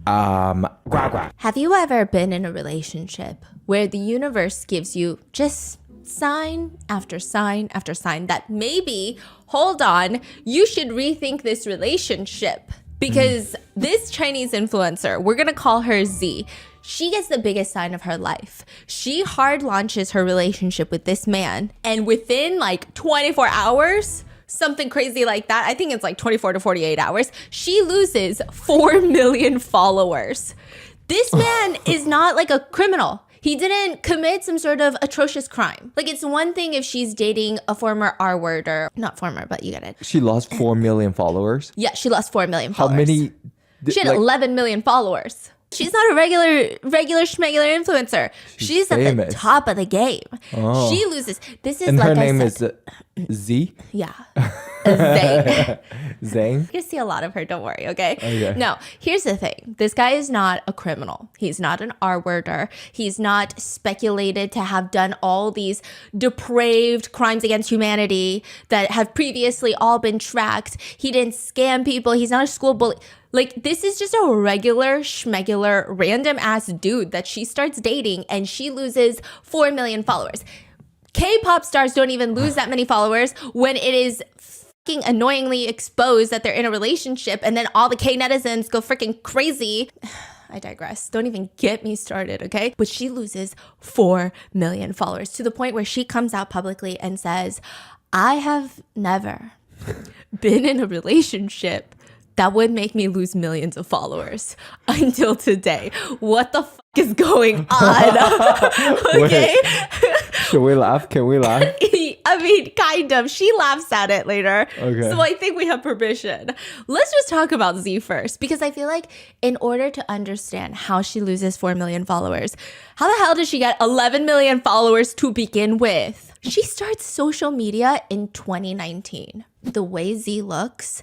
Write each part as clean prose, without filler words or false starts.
Guagua. Have you ever been in a relationship where the universe gives you just sign after sign after sign that maybe, hold on, you should rethink this relationship? Because this Chinese influencer, we're going to call her Z, she gets the biggest sign of her life. She hard launches her relationship with this man, and within like 24 hours, something crazy like that, I think it's like 24 to 48 hours, she loses 4 million followers. This man is not like a criminal. He didn't commit some sort of atrocious crime. Like, it's one thing if she's dating a former R-worder. Not former, but you get it. She lost 4 million followers. Yeah, she lost 4 million How followers. many? She had 11 million followers. She's not a regular schmegular influencer. She's at the famous. top of the game. Oh. She loses. This is And like her name I is said. Z? Yeah. Zane. Zhang? You're gonna see a lot of her, don't worry, okay? Okay. No, here's the thing. This guy is not a criminal. He's not an R-worder. He's not speculated to have done all these depraved crimes against humanity that have previously all been tracked. He didn't scam people. He's not a school bully. Like, this is just a regular schmegular random ass dude that she starts dating, and she loses 4 million followers. K-pop stars don't even lose that many followers when it is fucking annoyingly exposed that they're in a relationship, and then all the K-netizens go freaking crazy. I digress. Don't even get me started, okay? But she loses 4 million followers to the point where she comes out publicly and says, I have never been in a relationship that would make me lose millions of followers until today. What the fuck is going on? Okay? Should we laugh? Can we laugh? I mean, kind of. She laughs at it later. Okay. So I think we have permission. Let's just talk about Z first, because I feel like in order to understand how she loses 4 million followers, how the hell did she get 11 million followers to begin with? She starts social media in 2019. The way Z looks,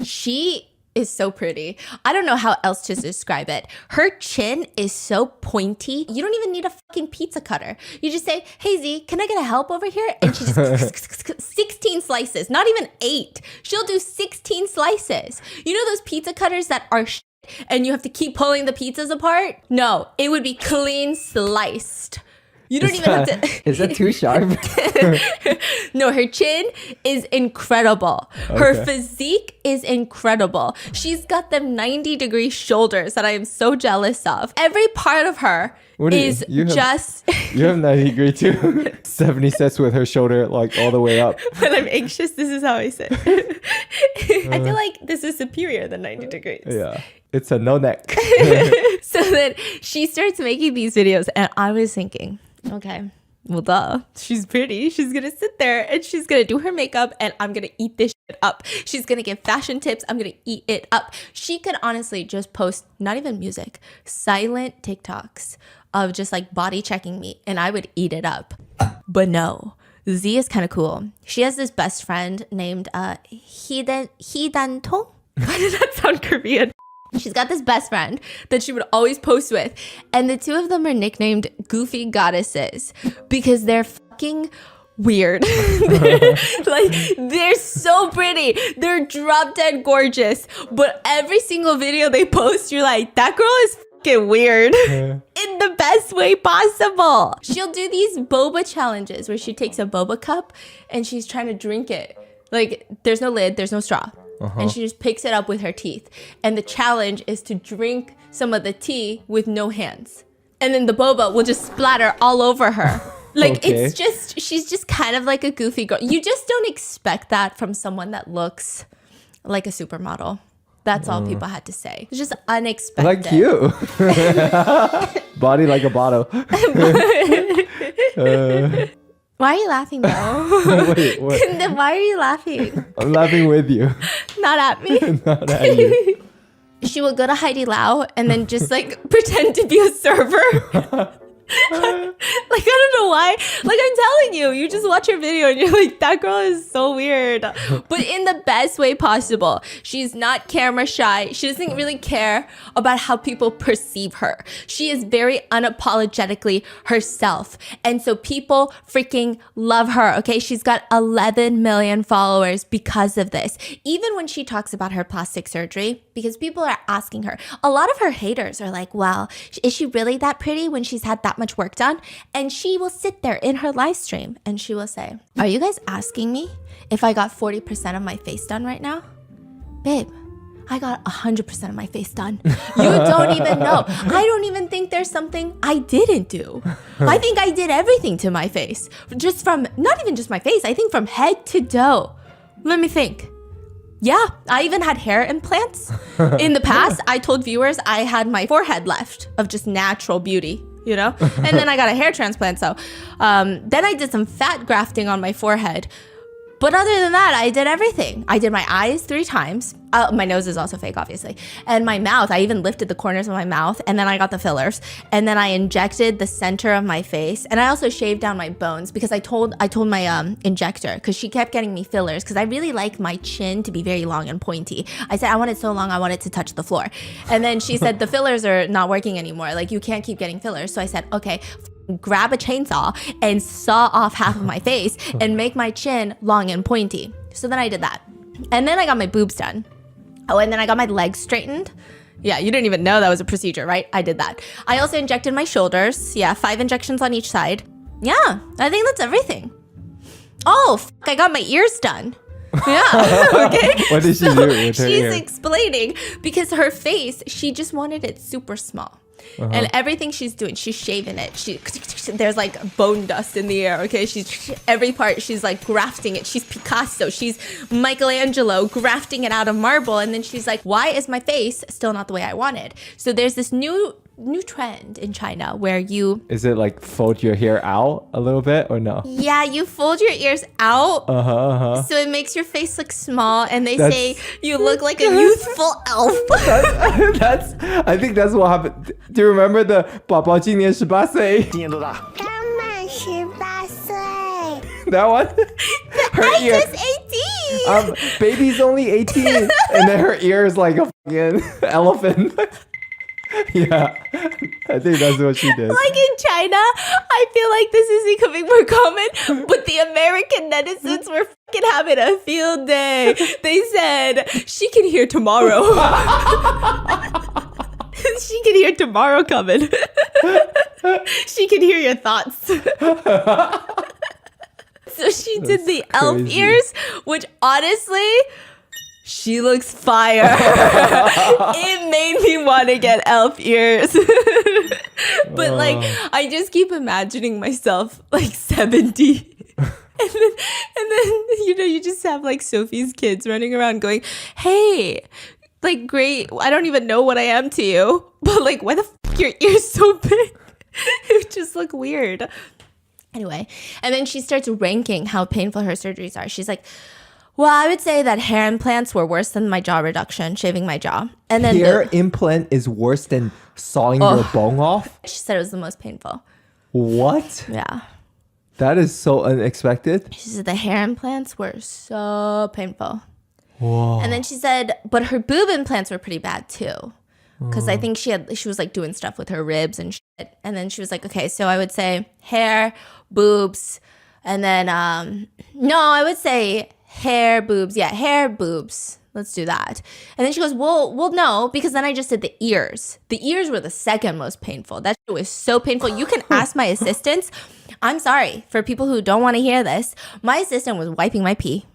she is so pretty. I don't know how else to describe it. Her chin is so pointy. You don't even need a fucking pizza cutter. You just say, hey Z, can I get a help over here? And she just 16 slices, not even 8. She'll do 16 slices. You know those pizza cutters that are and you have to keep pulling the pizzas apart? No, it would be clean sliced. You don't even have to. Is that too sharp? No, her chin is incredible. Her physique is incredible. She's got them 90-degree shoulders that I am so jealous of. Every part of her is just... You have 90 degree too. 70 sets with her shoulder like all the way up. When I'm anxious, this is how I sit. I feel like this is superior than 90 degrees. Yeah. It's a no neck. So then she starts making these videos, and I was thinking, okay, well, duh. She's pretty. She's going to sit there and she's going to do her makeup, and I'm going to eat this shit up. She's going to give fashion tips. I'm going to eat it up. She could honestly just post not even music, silent TikToks of just like body checking me, and I would eat it up. But no, Z is kind of cool. She has this best friend named Hidan Tong. Why did that sound Korean? She's got this best friend that she would always post with. And the two of them are nicknamed Goofy Goddesses because they're fucking weird. They're so pretty. They're drop dead gorgeous. But every single video they post, you're like, that girl is fucking weird. In the best way possible. She'll do these boba challenges where she takes a boba cup and she's trying to drink it. Like, there's no lid, there's no straw. And she just picks it up with her teeth. And the challenge is to drink some of the tea with no hands. And then the boba will just splatter all over her. Like, it's just, she's just kind of like a goofy girl. You just don't expect that from someone that looks like a supermodel. That's all people had to say. It's just unexpected. Like you. Body like a bottle. Why are you laughing though? Wait, what? Then why are you laughing? I'm laughing with you. Not at me. Not at you. She would go to Heidi Lau and then just like pretend to be a server. Like, I don't know why. Like, I'm telling you, you just watch her video and you're like, that girl is so weird. But in the best way possible. She's not camera shy. She doesn't really care about how people perceive her. She is very unapologetically herself. And so people freaking love her, okay? She's got 11 million followers because of this. Even when she talks about her plastic surgery, because people are asking her. A lot of her haters are like, well, is she really that pretty when she's had that much work done? And she will sit there in her live stream and she will say, are you guys asking me if I got 40% of my face done right now? Babe, I got 100% of my face done. You don't even know. I don't even think there's something I didn't do. I think I did everything to my face. Just from, not even just my face, I think from head to toe. Let me think. Yeah, I even had hair implants. In the past, I told viewers I had my forehead left of just natural beauty, you know? And then I got a hair transplant, so. Then I did some fat grafting on my forehead. But other than that, I did everything. I did my eyes 3 times. My nose is also fake, obviously. And my mouth, I even lifted the corners of my mouth. And then I got the fillers. And then I injected the center of my face. And I also shaved down my bones because I told my injector, because she kept getting me fillers, because I really like my chin to be very long and pointy. I said, I want it so long, I want it to touch the floor. And then she said, the fillers are not working anymore. Like, you can't keep getting fillers. So I said, okay, grab a chainsaw and saw off half of my face and make my chin long and pointy. So then I did that. And then I got my boobs done. Oh, and then I got my legs straightened. Yeah, you didn't even know that was a procedure, right? I did that. I also injected my shoulders. Yeah, 5 injections on each side. Yeah, I think that's everything. Oh, I got my ears done. Yeah. Okay. What did she do with her ear? She's explaining because her face, she just wanted it super small. And everything she's doing, she's shaving it. There's like bone dust in the air. Okay, every part she's like grafting it. She's Picasso. She's Michelangelo grafting it out of marble. And then she's like, why is my face still not the way I wanted? So there's this new trend in China where you Is it like fold your hair out a little bit or no? yeah, you fold your ears out. So it makes your face look small, and they say you look like a youthful elf. I think that's what happened. Do you remember the 宝宝今年18岁?今年多大？刚满18岁。 That one? Her I ear. just 18. Baby's only 18. And then her ear is like a fucking elephant. Yeah, I think that's what she did. Like in China, I feel like this is becoming more common, but the American netizens were fucking having a field day. They said, she can hear tomorrow. She can hear tomorrow coming. She can hear your thoughts. So she did the elf crazy. ears, which honestly, she looks fire. It made me want to get elf ears. But like, I just keep imagining myself like 70. And then, you know, you just have like Sophie's kids running around going, hey, like, great, I don't even know what I am to you. But like, why the f your ears so big? It would just look weird. Anyway, and then she starts ranking how painful her surgeries are. She's like, well, I would say that hair implants were worse than my jaw reduction, shaving my jaw. And then Hair implant is worse than sawing your bone off? she said it was the most painful. What? Yeah. That is so unexpected. She said the hair implants were so painful. Whoa. And then she said, but her boob implants were pretty bad too. Because I think she was like doing stuff with her ribs and shit. And then she was like, okay, so I would say hair, boobs, and then, no, I would say hair, boobs. Yeah, hair, boobs. Let's do that. And then she goes, well, no, because then I just did the ears. The ears were the second most painful. That shit was so painful. You can ask my assistants. I'm sorry for people who don't want to hear this. My assistant was wiping my pee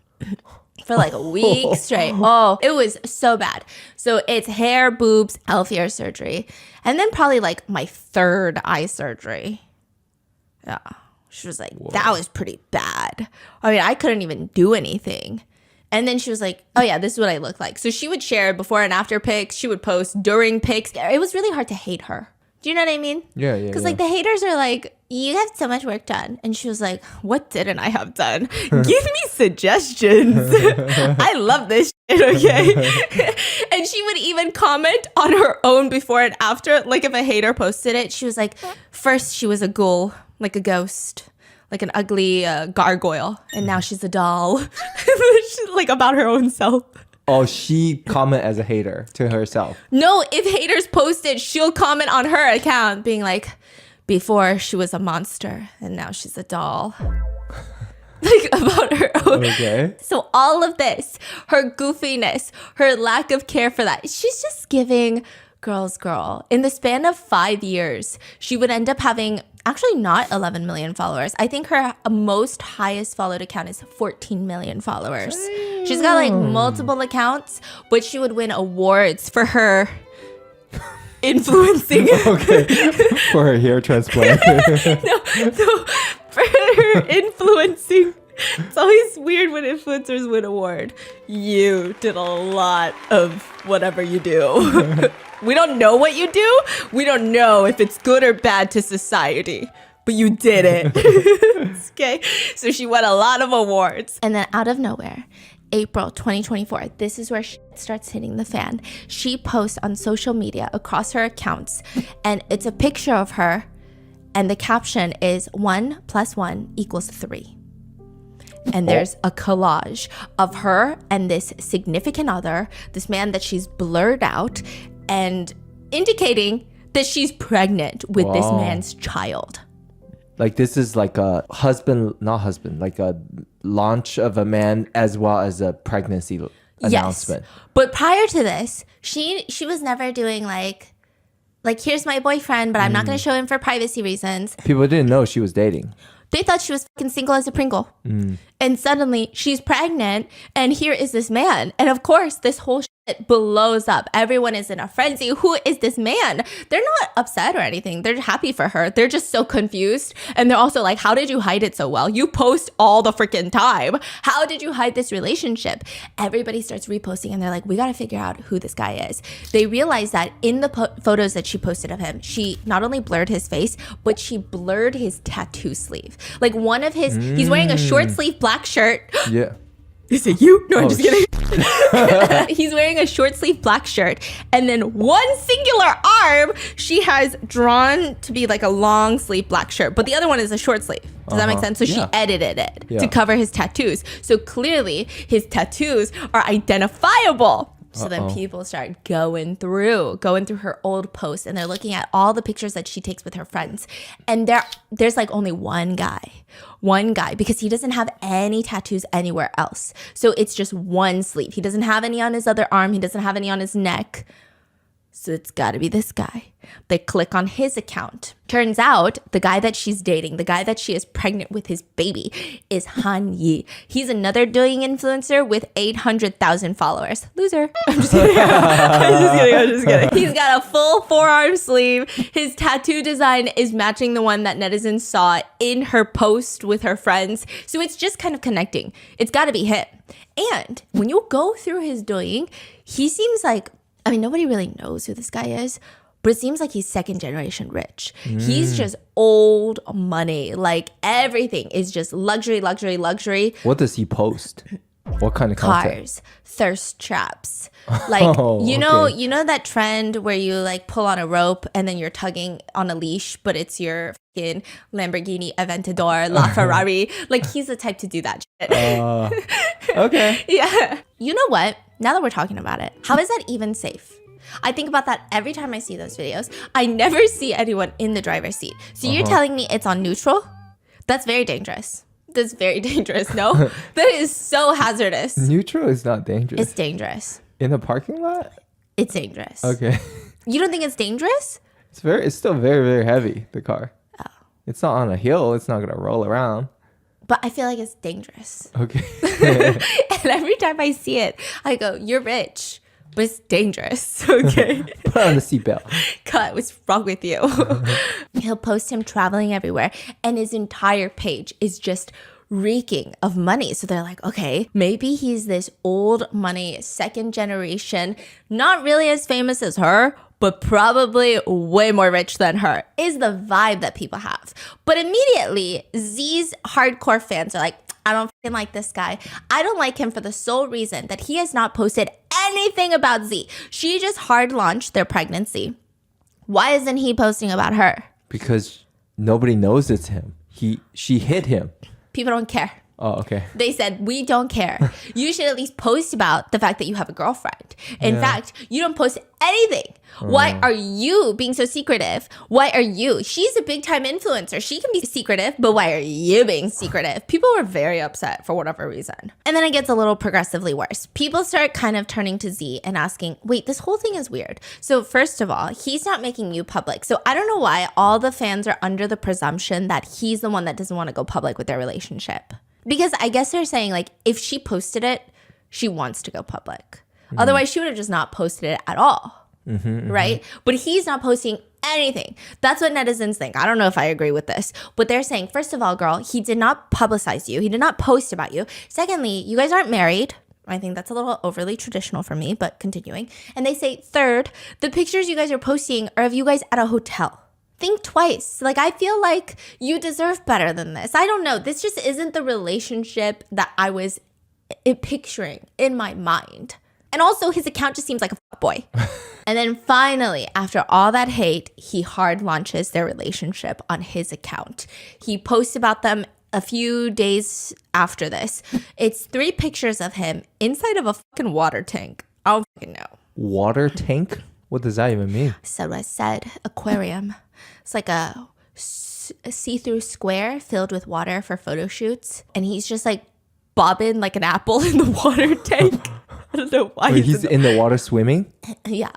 for like a week straight. Oh, it was so bad. So it's hair, boobs, elf ear surgery. And then probably like my 3rd eye surgery. Yeah. She was like, that was pretty bad. I mean, I couldn't even do anything. And then she was like, oh yeah, this is what I look like. So she would share before and after pics. She would post during pics. It was really hard to hate her. Do you know what I mean? Yeah. Because like the haters are like, you have so much work done. And she was like, what didn't I have done? Give me suggestions. I love this shit, okay? And she would even comment on her own before and after. Like if a hater posted it, she was like, first she was a ghoul, like a ghost, like an ugly gargoyle. And now she's a doll. She's like about her own self. Oh, she comment as a hater to herself. No, if haters post it, she'll comment on her account being like, before she was a monster and now she's a doll. Like about her own. Okay. So all of this, her goofiness, her lack of care for that, she's just giving girls girl. In the span of 5 years, she would end up having actually not 11 million followers. I think her most highest followed account is 14 million followers. She's got like multiple accounts, but she would win awards for her influencing. Okay. For her hair transplant. No, for her influencing. It's always weird when influencers win award. You did a lot of whatever you do. We don't know what you do. We don't know if it's good or bad to society, but you did it. Okay. So she won a lot of awards. And then out of nowhere, April 2024, this is where shit starts hitting the fan. She posts on social media across her accounts, and it's a picture of her, and the caption is 1 + 1 = 3. And there's a collage of her and this significant other, this man that she's blurred out, and indicating that she's pregnant with this Wow. man's child. Like this is like a like a launch of a man as well as a pregnancy announcement. Yes. But prior to this, she was never doing like here's my boyfriend, but I'm not going to show him for privacy reasons. People didn't know she was dating. They thought she was fucking single as a Pringle. And suddenly she's pregnant, and here is this man. And of course, this whole shit blows up. Everyone is in a frenzy. Who is this man? They're not upset or anything. They're happy for her. They're just so confused. And they're also like, how did you hide it so well? You post all the freaking time. How did you hide this relationship? Everybody starts reposting, and they're like, we got to figure out who this guy is. They realize that in the photos that she posted of him, she not only blurred his face, but she blurred his tattoo sleeve. Like one of his, he's wearing a short sleeve black shirt. Yeah. Is it you? No, I'm Oh, just kidding. He's wearing a short sleeve black shirt, and then one singular arm she has drawn to be like a long sleeve black shirt, but the other one is a short sleeve. Does that make sense? So she Yeah. edited it Yeah. to cover his tattoos. So clearly his tattoos are identifiable. So then people start going through her old posts, and they're looking at all the pictures that she takes with her friends. And there's like only one guy, because he doesn't have any tattoos anywhere else. So it's just one sleeve. He doesn't have any on his other arm. He doesn't have any on his neck. So it's got to be this guy. They click on his account. Turns out the guy that she's dating, the guy that she is pregnant with his baby, is Han Yi. He's another doing influencer with 800,000 followers. Loser. I'm just kidding. I'm just kidding. He's got a full forearm sleeve. His tattoo design is matching the one that netizens saw in her post with her friends. So it's just kind of connecting. It's got to be him. And when you go through his doing, he seems like, I mean, nobody really knows who this guy is, but it seems like he's second generation rich. He's just old money. Like everything is just luxury, luxury, luxury. What does he post? What kind of content? Cars, thirst traps. Like, Oh, you know that trend where you like pull on a rope and then you're tugging on a leash, but it's your fucking Lamborghini Aventador, LaFerrari. Like he's the type to do that shit. Okay. Yeah. You know what? Now that we're talking about it, how is that even safe? I think about that every time I see those videos. I never see anyone in the driver's seat. So you're telling me it's on neutral? That's very dangerous. That's very dangerous. No? That is so hazardous. Neutral is not dangerous. It's dangerous. In a parking lot? It's dangerous. Okay. You don't think it's dangerous? It's still very, very heavy, the car. Oh. It's not on a hill. It's not going to roll around. But I feel like it's dangerous. Okay. And every time I see it, I go, you're rich, but it's dangerous. Okay. Put on the seatbelt. Cut, what's wrong with you? He'll post him traveling everywhere, and his entire page is just reeking of money. So they're like, okay, maybe he's this old money, second generation, not really as famous as her, but probably way more rich than her, is the vibe that people have. But immediately, Z's hardcore fans are like, I don't fucking like this guy. I don't like him for the sole reason that he has not posted anything about Z. She just hard launched their pregnancy. Why isn't he posting about her? Because nobody knows it's him. She hit him. People don't care. Oh, okay. They said, we don't care. You should at least post about the fact that you have a girlfriend. In fact, you don't post anything. Why are you being so secretive? Why are you? She's a big time influencer. She can be secretive, but why are you being secretive? People were very upset for whatever reason. And then it gets a little progressively worse. People start kind of turning to Z and asking, wait, this whole thing is weird. So first of all, he's not making you public. So I don't know why all the fans are under the presumption that he's the one that doesn't want to go public with their relationship. Because I guess they're saying, like, if she posted it, she wants to go public. Otherwise, she would have just not posted it at all. Right? But he's not posting anything. That's what netizens think. I don't know if I agree with this. But they're saying, first of all, girl, he did not publicize you. He did not post about you. Secondly, you guys aren't married. I think that's a little overly traditional for me, but continuing. And they say, third, the pictures you guys are posting are of you guys at a hotel. Think twice. Like, I feel like you deserve better than this. I don't know. This just isn't the relationship that I was picturing in my mind. And also, his account just seems like a fuckboy. And then finally, after all that hate, he hard launches their relationship on his account. He posts about them a few days after this. It's 3 pictures of him inside of a fucking water tank. I don't fucking know. Water tank? What does that even mean? So I said aquarium. It's like a see-through square filled with water for photo shoots. And he's just like bobbing like an apple in the water tank. I don't know why. Wait, he's in the water swimming? Yeah.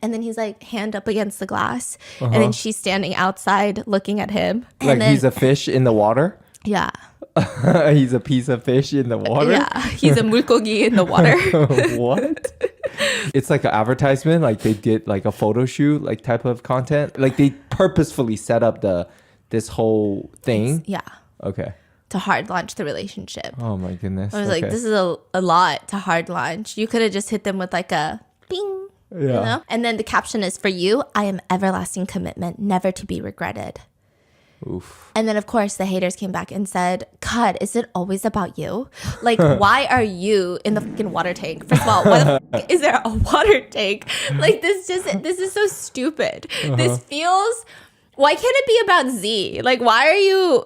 And then he's like hand up against the glass. And then she's standing outside looking at him. And Like then, he's a fish in the water? Yeah. He's a piece of fish in the water? Yeah. He's a mulgogi in the water. What? It's like an advertisement, like they did like a photo shoot, like type of content. Like they purposefully set up this whole thing. Yeah. Okay. To hard launch the relationship. Oh my goodness. I was like, this is a lot to hard launch. You could have just hit them with like a bing. Yeah. You know? And then the caption is, for you, I am everlasting commitment, never to be regretted. Oof. And then, of course, the haters came back and said, God, is it always about you? Like, why are you in the fucking water tank? First of all, why the fuck is there a water tank? Like, this is so stupid. This feels, why can't it be about Z? Like, why are you...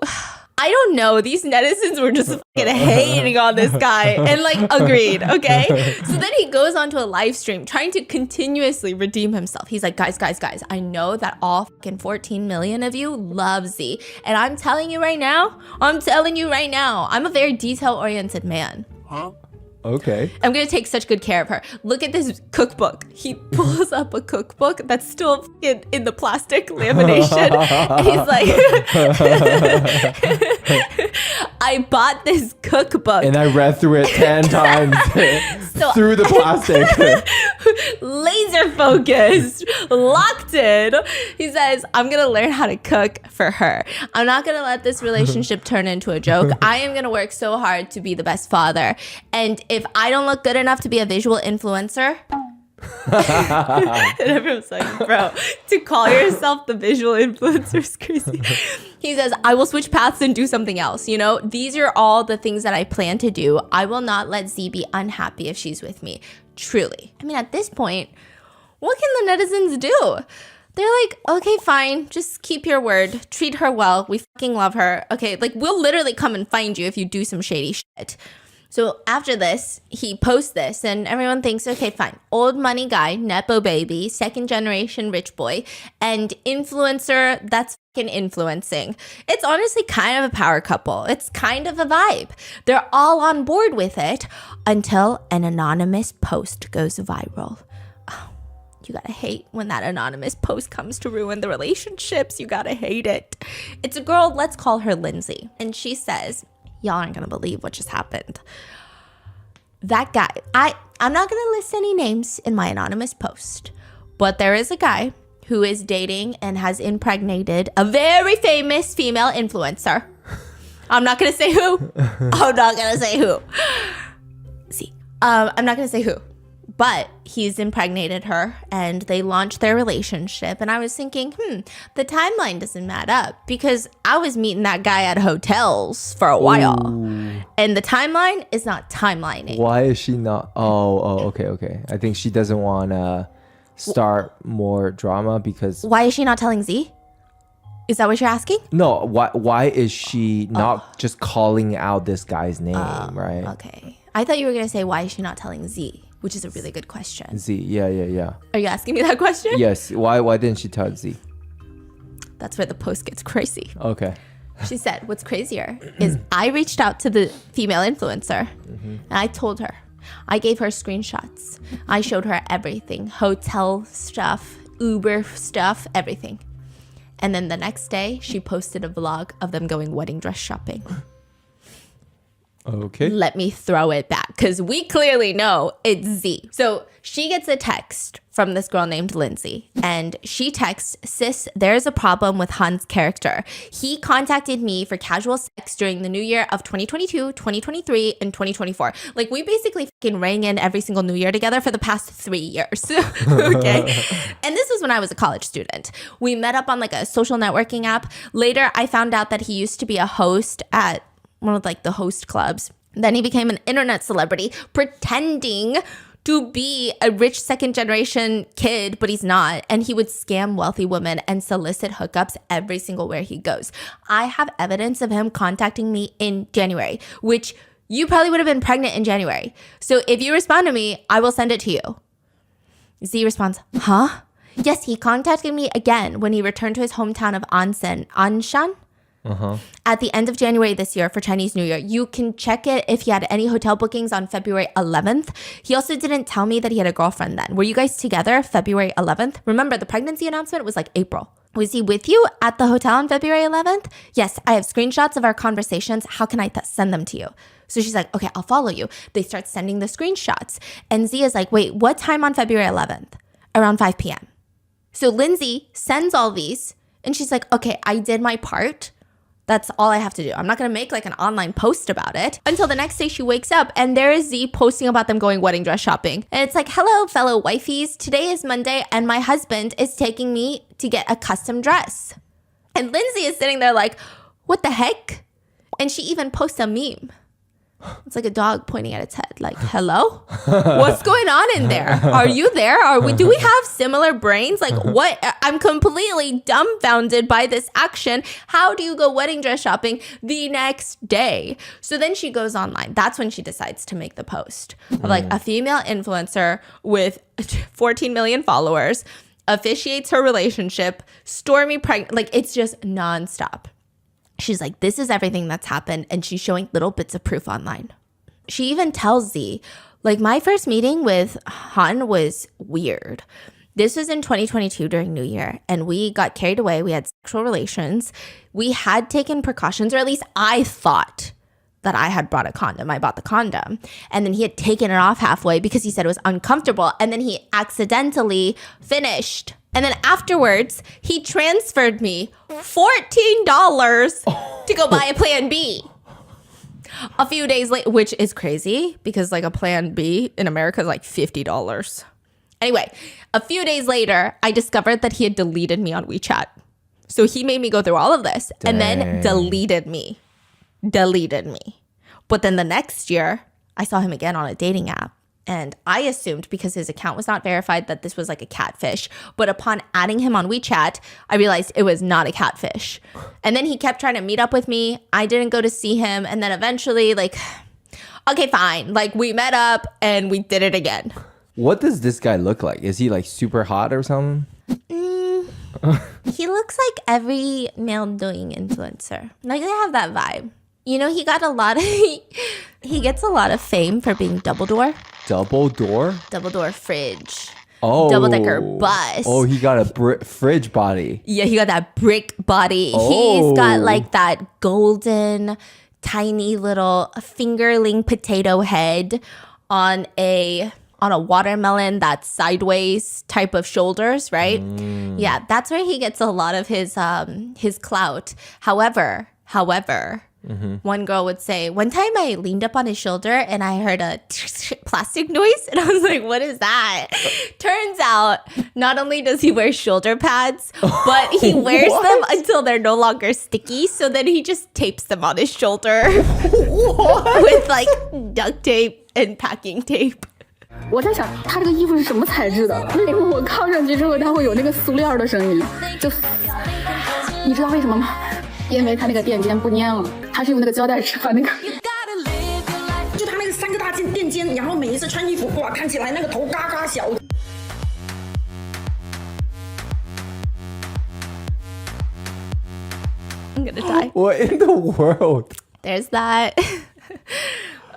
I don't know. These netizens were just fucking hating on this guy and like agreed. Okay. So then he goes onto a live stream trying to continuously redeem himself. He's like, guys, I know that all fucking 14 million of you love Z. And I'm telling you right now, I'm a very detail oriented man. Okay. I'm going to take such good care of her. Look at this cookbook. He pulls up a cookbook that's still in the plastic lamination. And he's like, I bought this cookbook. And I read through it 10 times through the plastic. Laser focused, locked in. He says, I'm going to learn how to cook for her. I'm not going to let this relationship turn into a joke. I am going to work so hard to be the best father. And if I don't look good enough to be a visual influencer, and everyone's like, bro, to call yourself the visual influencer is crazy. He says, I will switch paths and do something else. You know, these are all the things that I plan to do. I will not let Z be unhappy if she's with me. Truly. I mean, at this point, what can the netizens do? They're like, okay, fine. Just keep your word. Treat her well. We fucking love her. Okay, like, we'll literally come and find you if you do some shady shit. So after this, he posts this and everyone thinks, okay, fine. Old money guy, Nepo baby, second generation rich boy, and influencer that's fucking influencing. It's honestly kind of a power couple. It's kind of a vibe. They're all on board with it until an anonymous post goes viral. Oh, you gotta hate when that anonymous post comes to ruin the relationships. You gotta hate it. It's a girl, let's call her Lindsay. And she says, y'all aren't gonna believe what just happened. That guy, I'm not gonna list any names in my anonymous post, but there is a guy who is dating and has impregnated a very famous female influencer. I'm not gonna say who. I'm not gonna say who. See, I'm not gonna say who. But he's impregnated her and they launched their relationship. And I was thinking, the timeline doesn't add up because I was meeting that guy at hotels for a while. Ooh. And the timeline is not timelining. Why is she not? Okay. I think she doesn't want to start more drama because... Why is she not telling Z? Is that what you're asking? No, why is she not just calling out this guy's name, right? Okay. I thought you were going to say, why is she not telling Z? Which is a really good question. Z, yeah. Are you asking me that question? Yes, why didn't she tell Z? That's where the post gets crazy. Okay. She said, what's crazier is I reached out to the female influencer and I told her. I gave her screenshots. I showed her everything. Hotel stuff, Uber stuff, everything. And then the next day, she posted a vlog of them going wedding dress shopping. Okay. Let me throw it back because we clearly know it's Z. So she gets a text from this girl named Lindsay, and she texts, sis, there's a problem with Han's character. He contacted me for casual sex during the new year of 2022, 2023, and 2024. Like, we basically fucking rang in every single new year together for the past 3 years. Okay. And this was when I was a college student. We met up on like a social networking app. Later, I found out that he used to be a host at one of like the host clubs. Then he became an internet celebrity pretending to be a rich second generation kid, but he's not. And he would scam wealthy women and solicit hookups every single where he goes. I have evidence of him contacting me in January, which you probably would have been pregnant in January. So if you respond to me, I will send it to you. Z responds, huh? Yes, he contacted me again when he returned to his hometown of Anshan. At the end of January this year for Chinese New Year. You can check it if he had any hotel bookings on February 11th. He also didn't tell me that he had a girlfriend then. Were you guys together February 11th? Remember, the pregnancy announcement was like April. Was he with you at the hotel on February 11th? Yes, I have screenshots of our conversations. How can I send them to you? So she's like, okay, I'll follow you. They start sending the screenshots. And Z is like, wait, what time on February 11th? Around 5 p.m. So Lindsay sends all these and she's like, okay, I did my part. That's all I have to do. I'm not going to make like an online post about it until the next day she wakes up and there is Z posting about them going wedding dress shopping. And it's like, hello, fellow wifeys. Today is Monday and my husband is taking me to get a custom dress. And Lindsay is sitting there like, what the heck? And she even posts a meme. It's like a dog pointing at its head, like, hello? What's going on in there? Are you there? Do we have similar brains? Like, what? I'm completely dumbfounded by this action. How do you go wedding dress shopping the next day? So then she goes online. That's when she decides to make the post of like a female influencer with 14 million followers officiates her relationship, Stormy pregnant. Like, it's just nonstop. She's like, this is everything that's happened. And she's showing little bits of proof online. She even tells Z, like, my first meeting with Han was weird. This was in 2022 during New Year. And we got carried away. We had sexual relations. We had taken precautions, or at least I thought that I had brought a condom. I bought the condom. And then he had taken it off halfway because he said it was uncomfortable. And then he accidentally finished. And then afterwards, he transferred me $14 to go buy a Plan B. A few days later, which is crazy because like a Plan B in America is like $50. Anyway, a few days later, I discovered that he had deleted me on WeChat. So he made me go through all of this and then deleted me. But then the next year, I saw him again on a dating app. And I assumed because his account was not verified that this was like a catfish. But upon adding him on WeChat, I realized it was not a catfish. And then he kept trying to meet up with me. I didn't go to see him. And then eventually, like, okay, fine. Like, we met up and we did it again. What does this guy look like? Is he like super hot or something? He looks like every male doing influencer. Like, they have that vibe. You know, he got a lot of... he gets a lot of fame for being double door. Double door? Double door fridge. Oh. Double-decker bus. Oh, he got a fridge body. Yeah, he got that brick body. Oh. He's got like that golden, tiny little fingerling potato head on a watermelon that's sideways type of shoulders, right? Yeah, that's where he gets a lot of his clout. However, one girl would say, one time I leaned up on his shoulder and I heard a plastic noise. And I was like, what is that? Turns out, not only does he wear shoulder pads, but he wears them until they're no longer sticky. So then he just tapes them on his shoulder with like duct tape and packing tape. 我在想，它这个衣服是什么材质的？为什么我靠上去之后，它会有那个塑料的声音？就。你知道为什么吗？因为他那个垫肩不粘了，他是用那个胶带纸把那个。就他那个3个大垫肩，然后每一次穿衣服，哇，看起来那个头嘎嘎小。I'm gonna die. What in the world? There's that.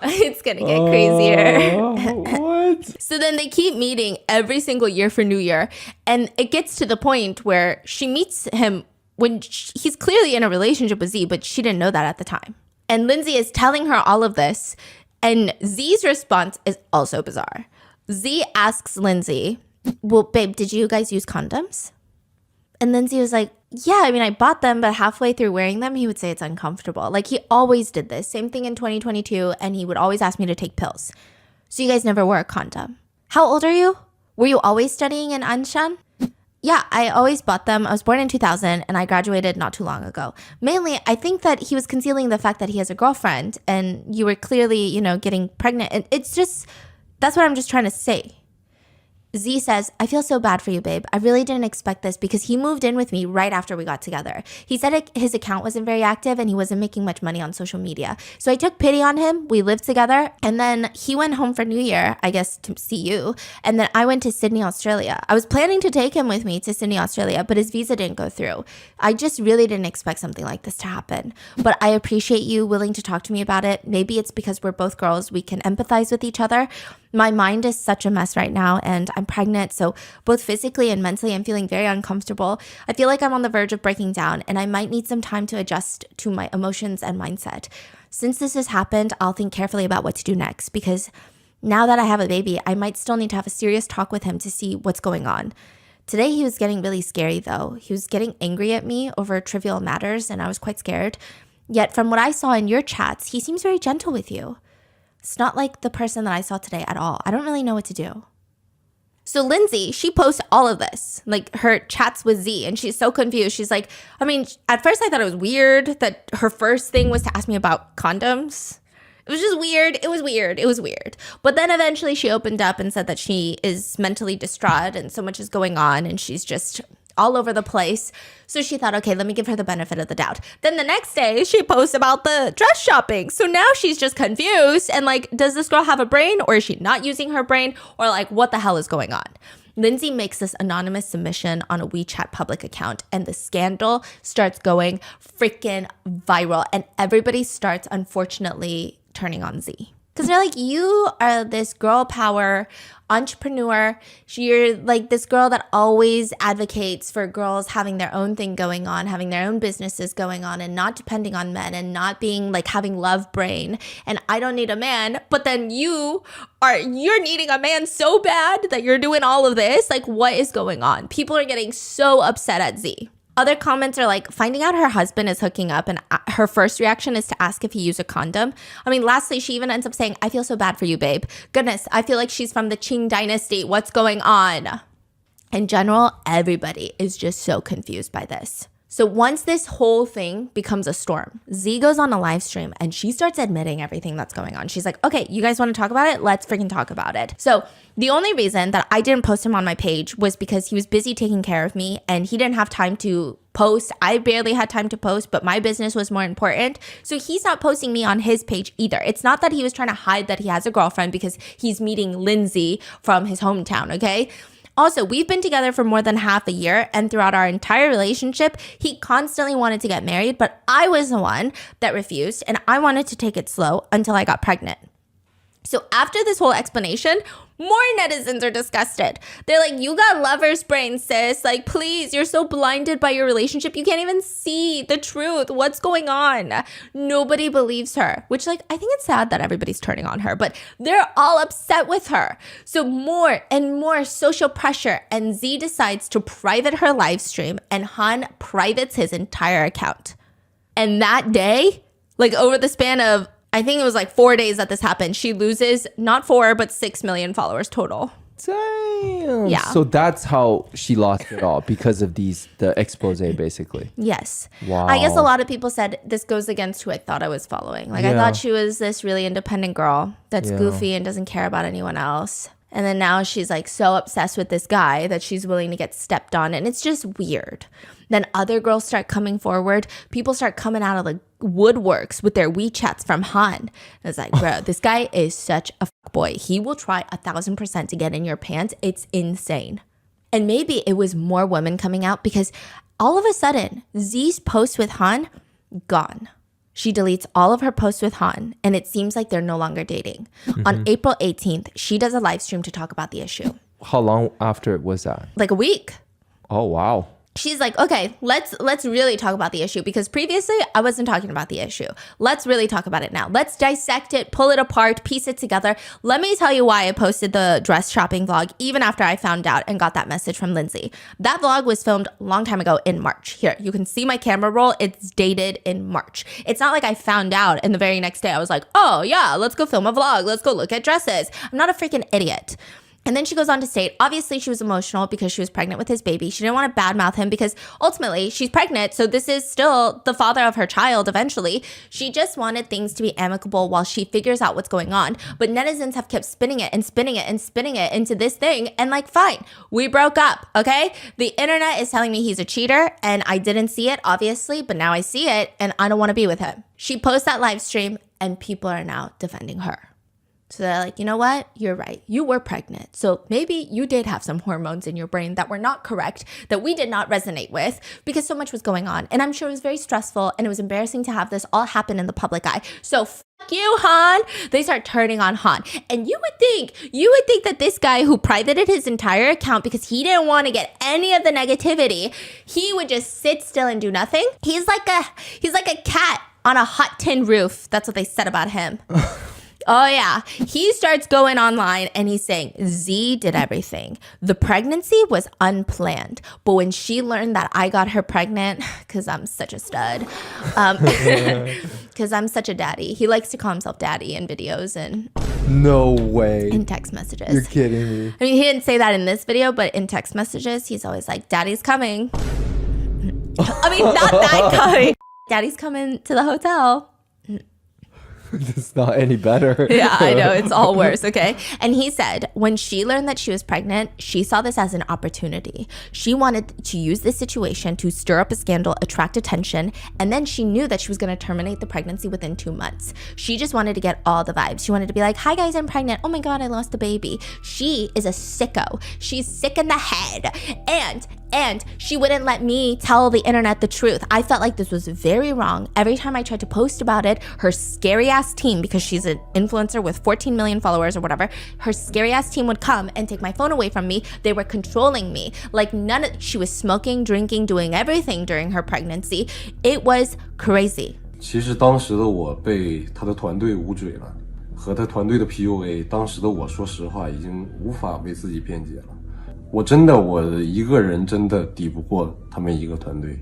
It's gonna get crazier. What? So then they keep meeting every single year for New Year. And it gets to the point where she meets him when he's clearly in a relationship with Z, but she didn't know that at the time. And Lindsay is telling her all of this. And Z's response is also bizarre. Z asks Lindsay, well, babe, did you guys use condoms? And Lindsay was like, yeah, I mean, I bought them, but halfway through wearing them, he would say it's uncomfortable. Like, he always did this. Same thing in 2022, and he would always ask me to take pills. So you guys never wore a condom. How old are you? Were you always studying in Anshan? Yeah, I always bought them. I was born in 2000, and I graduated not too long ago. Mainly, I think that he was concealing the fact that he has a girlfriend, and you were clearly, getting pregnant. And it's just, that's what I'm just trying to say. Z says, I feel so bad for you, babe. I really didn't expect this because he moved in with me right after we got together. He said his account wasn't very active and he wasn't making much money on social media. So I took pity on him. We lived together. And then he went home for New Year, I guess, to see you. And then I went to Sydney, Australia. I was planning to take him with me to Sydney, Australia, but his visa didn't go through. I just really didn't expect something like this to happen. But I appreciate you willing to talk to me about it. Maybe it's because we're both girls. We can empathize with each other. My mind is such a mess right now and I'm pregnant, so both physically and mentally I'm feeling very uncomfortable. I feel like I'm on the verge of breaking down and I might need some time to adjust to my emotions and mindset. Since this has happened, I'll think carefully about what to do next because now that I have a baby, I might still need to have a serious talk with him to see what's going on. Today he was getting really scary though. He was getting angry at me over trivial matters and I was quite scared. Yet from what I saw in your chats, he seems very gentle with you. It's not like the person that I saw today at all. I don't really know what to do. So Lindsay, she posts all of this, like her chats with Z, and she's so confused. She's like, I mean, at first I thought it was weird that her first thing was to ask me about condoms. It was just weird. It was weird. It was weird. But then eventually she opened up and said that she is mentally distraught and so much is going on and she's just all over the place. So she thought, okay, let me give her the benefit of the doubt. Then the next day she posts about the dress shopping. So now she's just confused and like, does this girl have a brain or is she not using her brain or like what the hell is going on? Lindsay makes this anonymous submission on a WeChat public account and the scandal starts going freaking viral and everybody starts unfortunately turning on Z. Because they're like, you are this girl power entrepreneur. You're like this girl that always advocates for girls having their own thing going on, having their own businesses going on and not depending on men and not being like having love brain. And I don't need a man. But then you're needing a man so bad that you're doing all of this. Like, what is going on? People are getting so upset at Z. Other comments are like finding out her husband is hooking up and her first reaction is to ask if he used a condom. I mean, lastly, she even ends up saying, I feel so bad for you, babe. Goodness, I feel like she's from the Qing dynasty. What's going on? In general, everybody is just so confused by this. So once this whole thing becomes a storm, Z goes on a live stream and she starts admitting everything that's going on. She's like, okay, you guys want to talk about it? Let's freaking talk about it. So the only reason that I didn't post him on my page was because he was busy taking care of me and he didn't have time to post. I barely had time to post, but my business was more important. So he's not posting me on his page either. It's not that he was trying to hide that he has a girlfriend because he's meeting Lindsay from his hometown, okay? Also, we've been together for more than half a year, and throughout our entire relationship, he constantly wanted to get married, but I was the one that refused, and I wanted to take it slow until I got pregnant. So after this whole explanation, more netizens are disgusted. They're like, you got lover's brain, sis. Like, please, you're so blinded by your relationship. You can't even see the truth. What's going on? Nobody believes her, which like, I think it's sad that everybody's turning on her, but they're all upset with her. So more and more social pressure and Z decides to private her live stream and Han privates his entire account. And that day, like over the span of I think it was like 4 days that this happened. She loses not 4, but 6 million followers total. Damn. Yeah. So that's how she lost it all because of the expose, basically. Yes. Wow. I guess a lot of people said this goes against who I thought I was following. Like I thought she was this really independent girl that's goofy and doesn't care about anyone else. And then now she's like so obsessed with this guy that she's willing to get stepped on. And it's just weird. Then other girls start coming forward. People start coming out of the woodworks with their WeChats from Han. And it's like, bro, this guy is such a boy. He will try 1,000% to get in your pants. It's insane. And maybe it was more women coming out because all of a sudden, Z's post with Han, gone. She deletes all of her posts with Han, and it seems like they're no longer dating. On April 18th, she does a live stream to talk about the issue. How long after was that? Like a week. Oh, wow. She's like, okay, let's really talk about the issue because previously I wasn't talking about the issue. Let's really talk about it now. Let's dissect it, pull it apart, piece it together. Let me tell you why I posted the dress shopping vlog even after I found out and got that message from Lindsay. That vlog was filmed a long time ago in March. Here, you can see my camera roll. It's dated in March. It's not like I found out and the very next day I was like, oh yeah, let's go film a vlog. Let's go look at dresses. I'm not a freaking idiot. And then she goes on to state, obviously she was emotional because she was pregnant with his baby. She didn't want to badmouth him because ultimately she's pregnant. So this is still the father of her child eventually. She just wanted things to be amicable while she figures out what's going on. But netizens have kept spinning it and spinning it and spinning it into this thing. And like, fine, we broke up, okay? The internet is telling me he's a cheater and I didn't see it, obviously, but now I see it and I don't want to be with him. She posts that live stream and people are now defending her. So they're like, you know what? You're right. You were pregnant. So maybe you did have some hormones in your brain that were not correct, that we did not resonate with because so much was going on. And I'm sure it was very stressful and it was embarrassing to have this all happen in the public eye. So fuck you, Han. They start turning on Han. And you would think that this guy who privated his entire account because he didn't want to get any of the negativity, he would just sit still and do nothing. He's like a cat on a hot tin roof. That's what they said about him. Oh, yeah. He starts going online and he's saying, Z did everything. The pregnancy was unplanned. But when she learned that I got her pregnant, because I'm such a stud, because I'm such a daddy. He likes to call himself daddy in videos and No way. in text messages. You're kidding me. I mean, he didn't say that in this video, but in text messages, he's always like, daddy's coming. I mean, not that coming. Daddy's coming to the hotel. It's not any better. Yeah, I know. It's all worse, okay? And he said when she learned that she was pregnant, she saw this as an opportunity. She wanted to use this situation to stir up a scandal, attract attention, and then she knew that she was going to terminate the pregnancy within 2 months. She just wanted to get all the vibes. She wanted to be like, hi guys, I'm pregnant. Oh my God, I lost a baby. She is a sicko. She's sick in the head. And she wouldn't let me tell the internet the truth. I felt like this was very wrong. Every time I tried to post about it, her scary ass team, because she's an influencer with 14 million followers or whatever, her scary ass team would come and take my phone away from me. They were controlling me. Like she was smoking, drinking, doing everything during her pregnancy. It was crazy. 其实当时的我被他的团队捂嘴了，和他团队的 PUA， 当时的我说实话已经无法为自己辩解了。我一个人真的抵不过他们一个团队。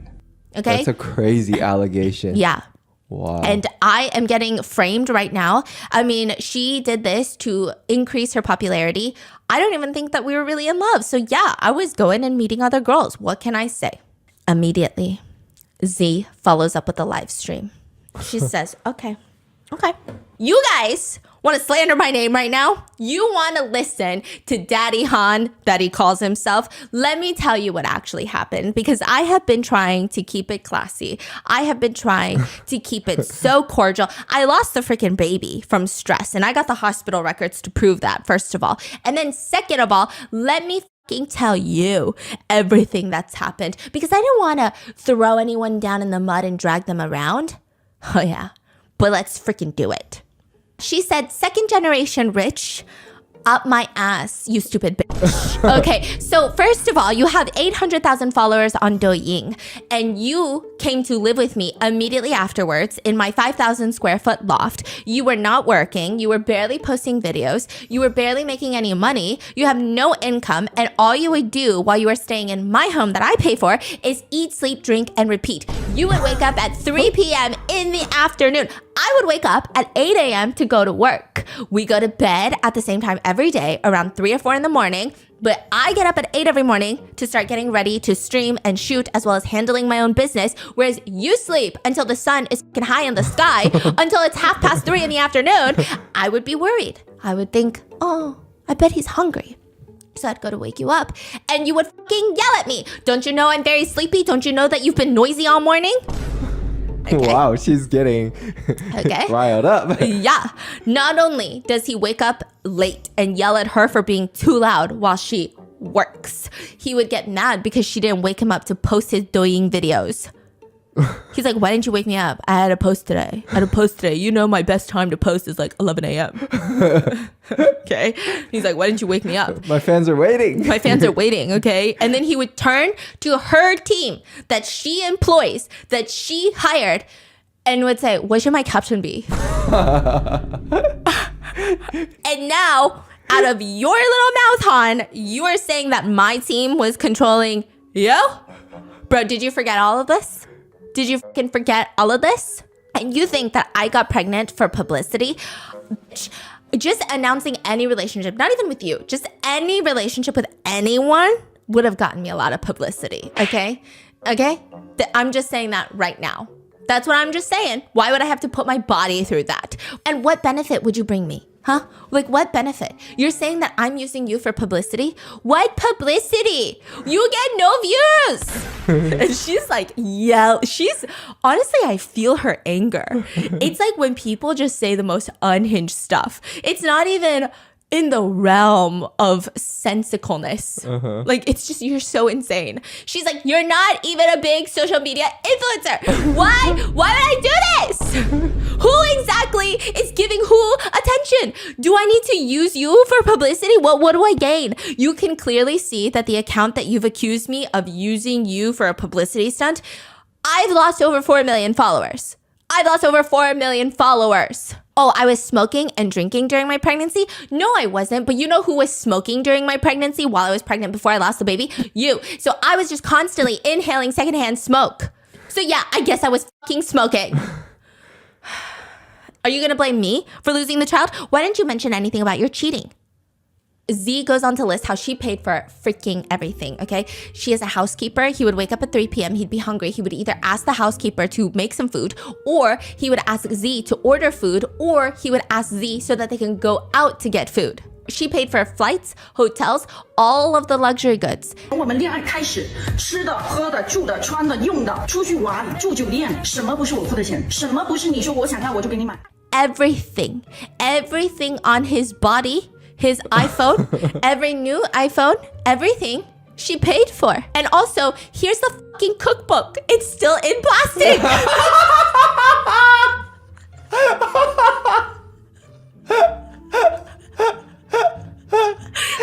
Okay? That's a crazy allegation. Yeah. Wow. And I am getting framed right now. I mean, she did this to increase her popularity. I don't even think that we were really in love. So yeah, I was going and meeting other girls. What can I say? Immediately, Z follows up with a live stream. She says, okay. You guys want to slander my name right now? You want to listen to Daddy Han, that he calls himself? Let me tell you what actually happened, because I have been trying to keep it classy. I have been trying to keep it so cordial. I lost the freaking baby from stress, and I got the hospital records to prove that, first of all. And then second of all, let me tell you everything that's happened, because I didn't want to throw anyone down in the mud and drag them around. Oh yeah, but let's freaking do it. She said, second generation rich, up my ass, you stupid bitch. Okay, so first of all, you have 800,000 followers on Douyin, and you came to live with me immediately afterwards in my 5,000 square foot loft. You were not working. You were barely posting videos. You were barely making any money. You have no income, and all you would do while you were staying in my home that I pay for is eat, sleep, drink, and repeat. You would wake up at 3 p.m. in the afternoon. I would wake up at 8 a.m. to go to work. We go to bed at the same time every day around 3 or 4 in the morning, but I get up at 8 every morning to start getting ready to stream and shoot, as well as handling my own business, whereas you sleep until the sun is high in the sky until it's 3:30 in the afternoon. I would be worried. I would think, oh, I bet he's hungry. So I'd go to wake you up and you would fucking yell at me. Don't you know I'm very sleepy? Don't you know that you've been noisy all morning? Okay. Wow, she's getting riled up. Yeah. Not only does he wake up late and yell at her for being too loud while she works, he would get mad because she didn't wake him up to post his Douyin videos. He's like, why didn't you wake me up? I had to post today. You know my best time to post is like 11 a.m. Okay? He's like, why didn't you wake me up? My fans are waiting. My fans are waiting, okay? And then he would turn to her team that she employs, that she hired, and would say, what should my caption be? And now, out of your little mouth, Han, you are saying that my team was controlling you? Bro, did you forget all of this? Did you fucking forget all of this? And you think that I got pregnant for publicity? Just announcing any relationship, not even with you, just any relationship with anyone would have gotten me a lot of publicity, okay? Okay? I'm just saying that right now. That's what I'm just saying. Why would I have to put my body through that? And what benefit would you bring me? Huh? Like, what benefit? You're saying that I'm using you for publicity? What publicity? You get no views. And she's like, honestly, I feel her anger. It's like when people just say the most unhinged stuff. It's not even in the realm of sensicalness. Like, it's just, you're so insane. She's like, you're not even a big social media influencer. Why would I do this? Who exactly is giving who attention? Do I need to use you for publicity? What do I gain? You can clearly see that the account that you've accused me of using you for a publicity stunt, I've lost over 4 million followers. Oh, I was smoking and drinking during my pregnancy? No, I wasn't. But you know who was smoking during my pregnancy while I was pregnant before I lost the baby? You. So I was just constantly inhaling secondhand smoke. So yeah, I guess I was fucking smoking. Are you going to blame me for losing the child? Why didn't you mention anything about your cheating? Z goes on to list how she paid for freaking everything, okay? She is a housekeeper. He would wake up at 3 p.m. He'd be hungry. He would either ask the housekeeper to make some food, or he would ask Z to order food, or he would ask Z so that they can go out to get food. She paid for flights, hotels, all of the luxury goods. 我们恋爱开始，吃的、喝的、住的、穿的、用的，出去玩、住酒店，什么不是我付的钱？什么不是你说我想要我就给你买？ Everything on his body, his iPhone, every new iPhone, everything she paid for. And also, here's the fucking cookbook. It's still in plastic.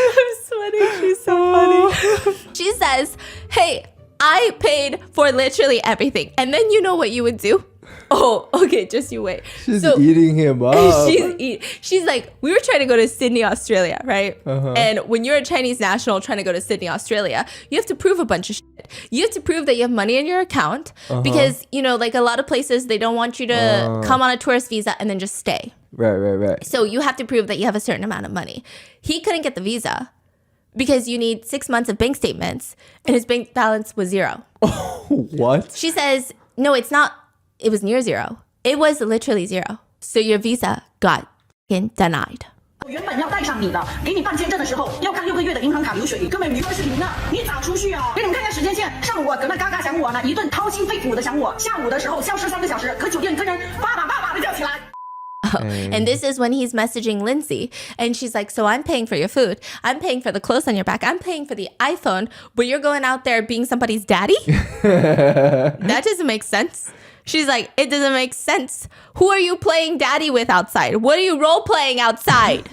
I'm sweating. She's so funny. She says, hey, I paid for literally everything. And then you know what you would do? Oh, okay, just you wait. She's eating him up. She's like, we were trying to go to Sydney, Australia, right? And when you're a Chinese national trying to go to Sydney, Australia, you have to prove a bunch of shit. You have to prove that you have money in your account because, you know, like a lot of places, they don't want you to come on a tourist visa and then just stay. Right. So you have to prove that you have a certain amount of money. He couldn't get the visa because you need 6 months of bank statements and his bank balance was 0. What? She says, no, it's not. It was near 0. It was literally 0. So your visa got denied. 我原本要带上你的，给你办签证的时候要看6个月的银行卡流水，根本鱼儿视频呢，你咋出去啊？给你们看一下时间线，上午搁那嘎嘎想我呢，一顿掏心肺腑的想我，下午的时候消失3个小时，可酒店跟人爸爸的叫起来。 And this is when he's messaging Lindsay and she's like, so I'm paying for your food. I'm paying for the clothes on your back. I'm paying for the iPhone, but you're going out there being somebody's daddy? That doesn't make sense. She's like, it doesn't make sense. Who are you playing daddy with outside? What are you role playing outside?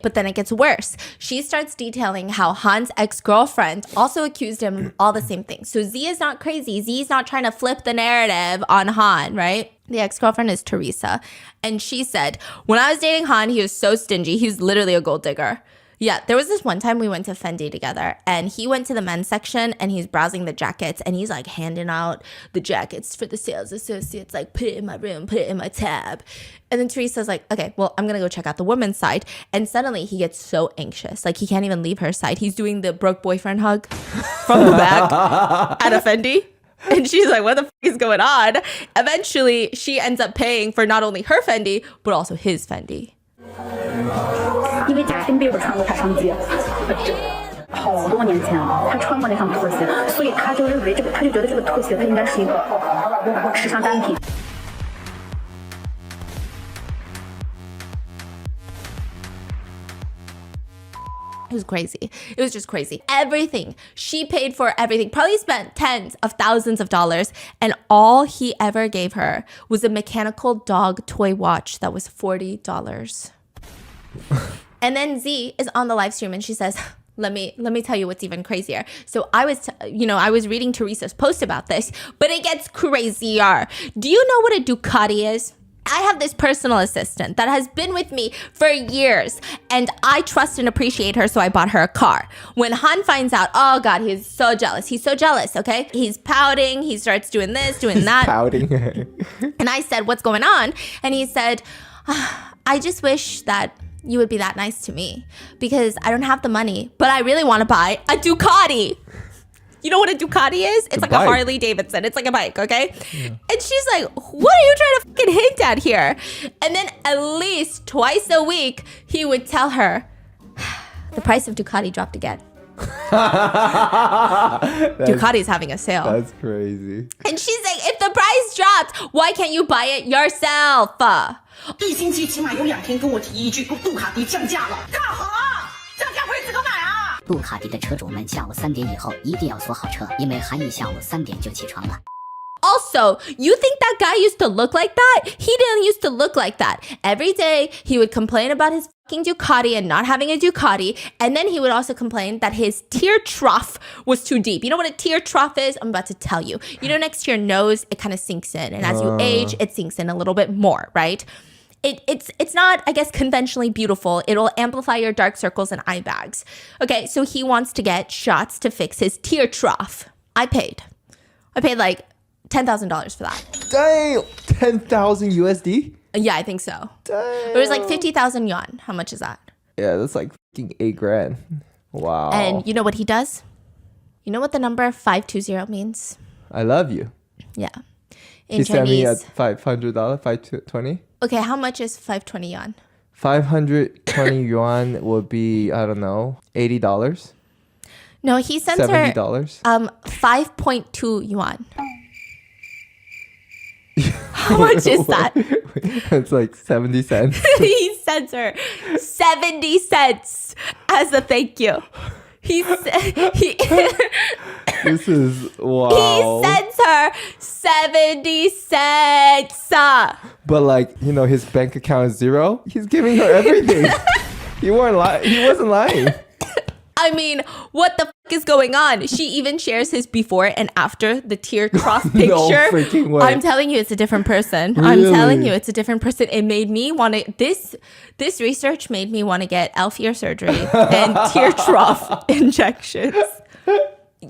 But then it gets worse. She starts detailing how Han's ex-girlfriend also accused him of all the same things. So Z is not crazy. Z is not trying to flip the narrative on Han, right? The ex-girlfriend is Teresa. And she said, when I was dating Han, he was so stingy. He was literally a gold digger. Yeah, there was this one time we went to Fendi together and he went to the men's section and he's browsing the jackets and he's like handing out the jackets for the sales associates, like put it in my room, put it in my tab. And then Teresa's like, okay, well, I'm going to go check out the women's side. And suddenly he gets so anxious. Like he can't even leave her side. He's doing the broke boyfriend hug from the back at a Fendi. And she's like, what the f*** is going on? Eventually, she ends up paying for not only her Fendi, but also his Fendi. 因为贾斯汀贝伯穿过他上街，好多年前了，他穿过那双拖鞋，所以他就认为他就觉得这个拖鞋它应该是一个时尚单品。It was crazy. It was just crazy. Everything. She paid for everything. Probably spent tens of thousands of dollars. And all he ever gave her was a mechanical dog toy watch that was $40. And then Z is on the live stream and she says, let me tell you what's even crazier. So I was reading Teresa's post about this, but it gets crazier. Do you know what a Ducati is? I have this personal assistant that has been with me for years, and I trust and appreciate her, so I bought her a car. When Han finds out, oh God, he's so jealous. He's so jealous, okay? He's pouting. He starts doing this, doing that. Pouting. And I said, what's going on? And he said, I just wish that you would be that nice to me because I don't have the money, but I really want to buy a Ducati. You know what a Ducati is? It's like bike. a Harley Davidson. It's like a bike, okay? Yeah. And she's like, what are you trying to fucking hint at here? And then at least twice a week, he would tell her, the price of Ducati dropped again. Ducati's having a sale. That's crazy. And she's like, if the price dropped, why can't you buy it yourself? 一星期起码有2天跟我提一句，杜卡迪降价了，干好啊！降价会自个买啊！杜卡迪的车主们下午3点以后一定要锁好车，因为韩毅下午3点就起床了。 Also, you think that guy used to look like that? He didn't used to look like that. Every day, he would complain about his fucking Ducati and not having a Ducati. And then he would also complain that his tear trough was too deep. You know what a tear trough is? I'm about to tell you. You know, next to your nose, it kind of sinks in. And as you age, it sinks in a little bit more, right? It's not, I guess, conventionally beautiful. It'll amplify your dark circles and eye bags. Okay, so he wants to get shots to fix his tear trough. I paid like $10,000 for that. Dang, 10,000 USD? Yeah, I think so. Dang. It was like 50,000 yuan. How much is that? Yeah, that's like fucking $8,000. Wow. And you know what he does? You know what the number 520 means? I love you. Yeah. In He sent me Chinese. at $500, 520. Okay, how much is 520 yuan? 520 yuan would be, I don't know, $80, No, he sent her $70. 5.2 yuan. How much is that? It's like 70 cents. He sends her 70 cents as a thank you. He This is, wow. He sends her 70 cents. But like, you know, his bank account is zero. He's giving her everything. He wasn't lying. I mean, what the fuck is going on? She even shares his before and after the tear trough picture. No freaking way. I'm telling you, it's a different person. Really? I'm telling you, it's a different person. It made me want to. This research made me want to get elf ear surgery and tear trough injections.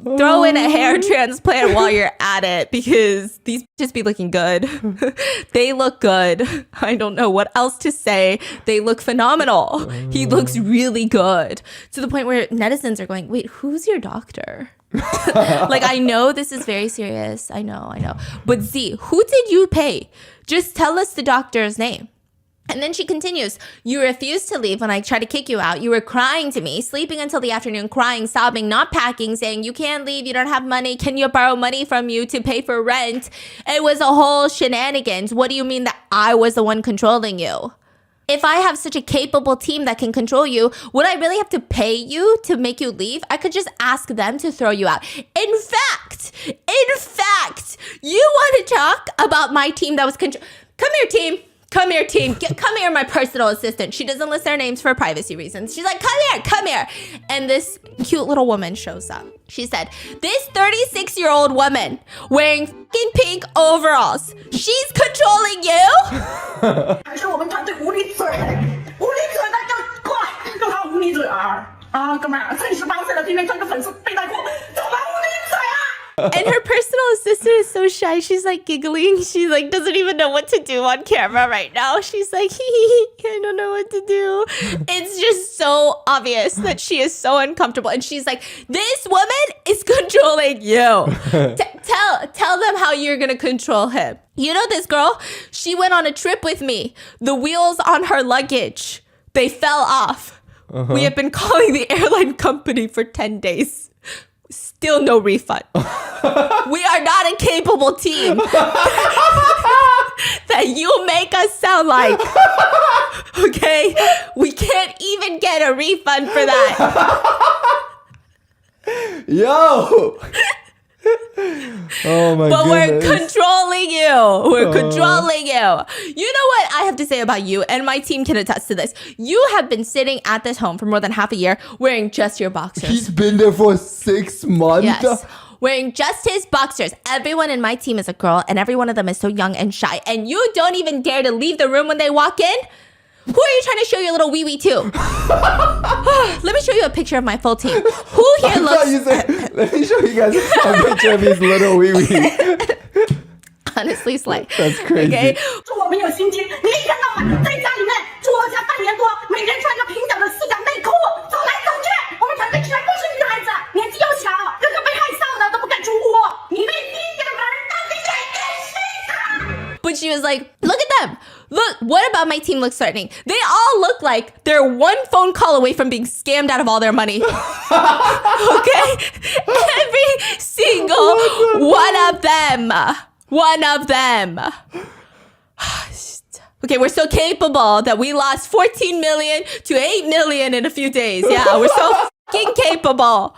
Throw in a hair transplant while you're at it because these just be looking good. They look good. I don't know what else to say. They look phenomenal. He looks really good to the point where netizens are going, wait, who's your doctor? Like, I know this is very serious. I know. But Z, who did you pay? Just tell us the doctor's name. And then she continues, you refused to leave when I tried to kick you out. You were crying to me, sleeping until the afternoon, crying, sobbing, not packing, saying, you can't leave, you don't have money. Can you borrow money from you to pay for rent? It was a whole shenanigans. What do you mean that I was the one controlling you? If I have such a capable team that can control you, would I really have to pay you to make you leave? I could just ask them to throw you out. In fact, you want to talk about my team that was Come here, team. Come here, team. Come here, my personal assistant. She doesn't list their names for privacy reasons. She's like, come here. And this cute little woman shows up. She said, this 36-year-old woman wearing fucking pink overalls, she's controlling you? 还是我们团队无理嘴，那就快让他无理嘴啊！啊，哥们儿，趁18岁了，天天穿个粉色背带裤，怎么无理嘴啊？ And her personal assistant is so shy. She's like giggling. She like doesn't even know what to do on camera right now. She's like, I don't know what to do. It's just so obvious that she is so uncomfortable. And she's like, this woman is controlling you. Tell them how you're going to control him. You know this girl? She went on a trip with me. The wheels on her luggage They fell off. We have been calling the airline company for 10 days. Still no refund. We are not a capable team that you make us sound like. Okay? We can't even get a refund for that. Yo! Oh my But we're goodness. controlling you. We're controlling you. You know what I have to say about you, and my team can attest to this. You have been sitting at this home for more than half a year wearing just your boxers. He's been there for 6 months. Yes. Wearing just his boxers. Everyone in my team is a girl, and every one of them is so young and shy. And you don't even dare to leave the room when they walk in? Who are you trying to show your little wee-wee to? Let me show you a picture of my full team. Who here I thought you looks... said, let me show you guys a picture of his little wee wee. Honestly, Slay. That's crazy. Okay? 祝我们有心机，你一天到晚在家里面作家半年多，每人穿着平角的四角内裤，走来走去。我们团队全部是女孩子，年纪又小，个个被害臊的都不敢出屋。你被逼的门到底演给谁看？ But she was like, look at them. Look, what about my team looks threatening? They all look like they're one phone call away from being scammed out of all their money. Okay? Every single one of them. One of them. Okay, we're so capable that we lost 14 million to 8 million in a few days. Yeah, we're so fucking capable.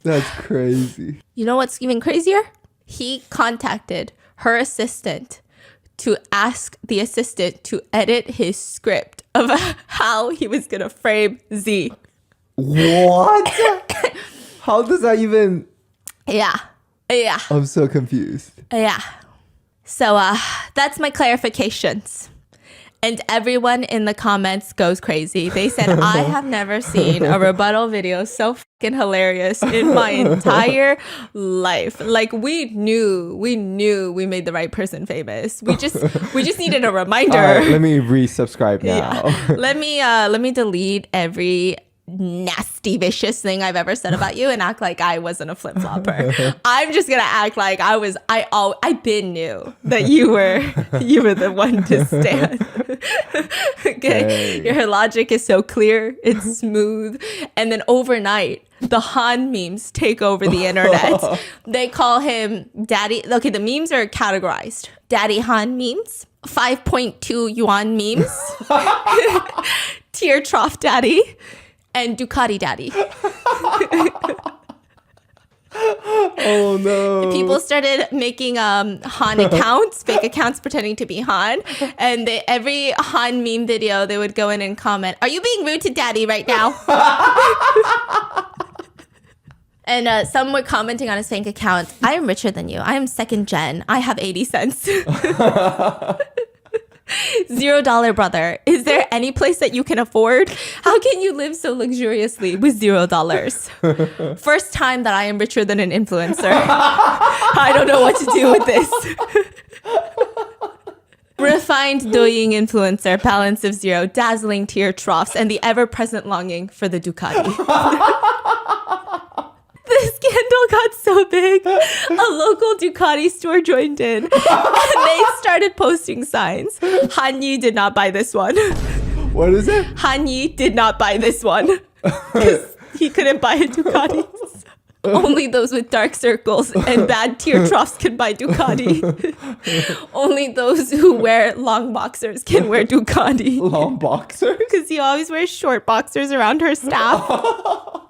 That's crazy. You know what's even crazier? He contacted her assistant to ask the assistant to edit his script of how he was going to frame Z. What? How does that even... Yeah. Yeah. I'm so confused. Yeah. So that's my clarifications. And everyone in the comments goes crazy. They said, I have never seen a rebuttal video so fucking hilarious in my entire life. Like we knew we made the right person famous. We just needed a reminder. All right, let me resubscribe now. Yeah. Let me delete every nasty vicious thing I've ever said about you and act like I wasn't a flip-flopper. I'm just gonna act like I been knew that you were the one to stand. Okay. Dang. Your logic is so clear, it's smooth. And then overnight, the Han memes take over the internet. They call him Daddy. Okay, the memes are categorized. Daddy Han memes, 5.2 yuan memes, tear trough daddy, and Ducati daddy. Oh no. People started making Han accounts, fake accounts pretending to be Han. And every Han meme video, they would go in and comment, "Are you being rude to daddy right now?" And some were commenting on his fake account, "I am richer than you. I am second gen. I have 80 cents." $0 brother. Is there any place that you can afford? How can you live so luxuriously with $0? First time that I am richer than an influencer. I don't know what to do with this. Refined doing influencer, balance of 0, dazzling tear troughs, and the ever-present longing for the Ducati. The scandal got so big, a local Ducati store joined in, and they started posting signs. Han Yi did not buy this one. What is it? Han Yi did not buy this one because he couldn't buy a Ducati. Only those with dark circles and bad tear troughs can buy Ducati. Only those who wear long boxers can wear Ducati. Long boxers? Because he always wears short boxers around her staff.